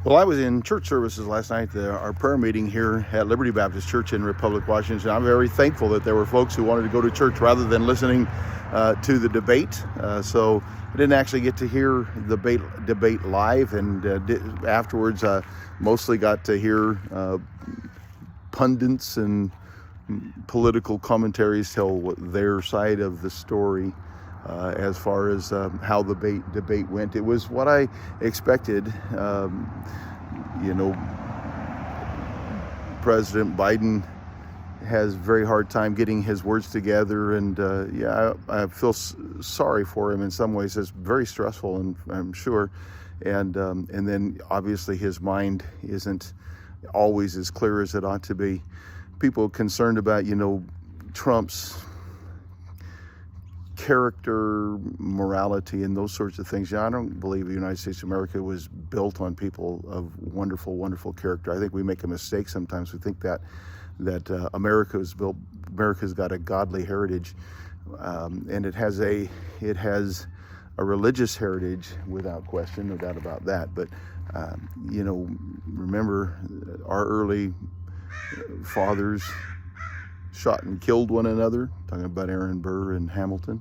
Well, I was in church services last night, our prayer meeting here at Liberty Baptist Church in Republic, Washington. I'm very thankful that there were folks who wanted to go to church rather than listening to the debate. So I didn't actually get to hear the debate live, and afterwards mostly got to hear pundits and political commentaries tell their side of the story. As far as how the debate went, it was what I expected. You know, President Biden has a very hard time getting his words together, and I feel sorry for him in some ways. It's very stressful, and I'm sure, and then obviously his mind isn't always as clear as it ought to be. People concerned about Trump's character, morality, and those sorts of things. I don't believe the United States of America was built on people of wonderful, wonderful character. I think we make a mistake sometimes. We think that America's got a godly heritage, and it has a religious heritage without question, no doubt about that. But remember our early fathers shot and killed one another. Talking about Aaron Burr and Hamilton.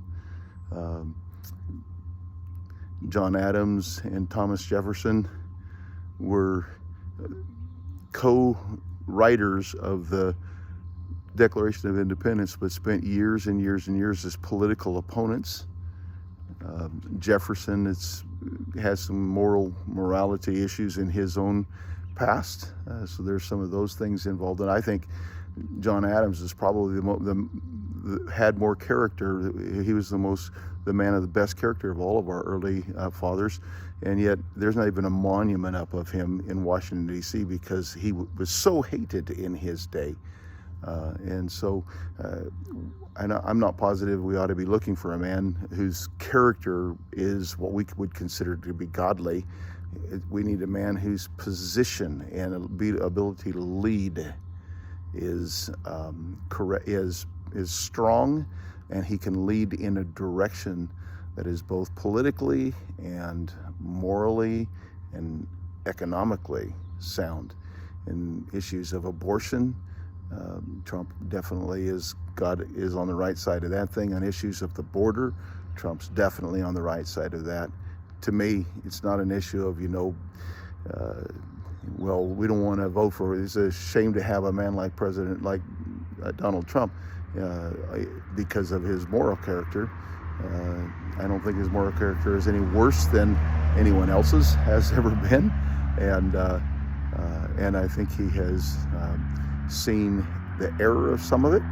John Adams and Thomas Jefferson were co-writers of the Declaration of Independence, but spent years and years and years as political opponents. Jefferson has some morality issues in his own past, so there's some of those things involved. And I think John Adams is probably had more character. He was the man of the best character of all of our early fathers, and yet there's not even a monument up of him in Washington, D.C. because he was so hated in his day. And so I'm not positive we ought to be looking for a man whose character is what we would consider to be godly. We need a man whose position and ability to lead is strong, and he can lead in a direction that is both politically and morally and economically sound. In issues of abortion, Trump definitely is on the right side of that thing. On issues of the border, Trump's definitely on the right side of that. To me, it's not an issue of well, we don't want to vote for it. It's a shame to have a man like Donald Trump because of his moral character. I don't think his moral character is any worse than anyone else's has ever been, and I think he has seen the error of some of it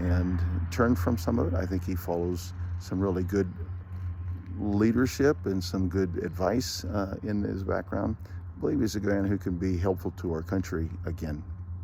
and turned from some of it. I think he follows some really good leadership and some good advice in his background. I believe he's a man who can be helpful to our country again.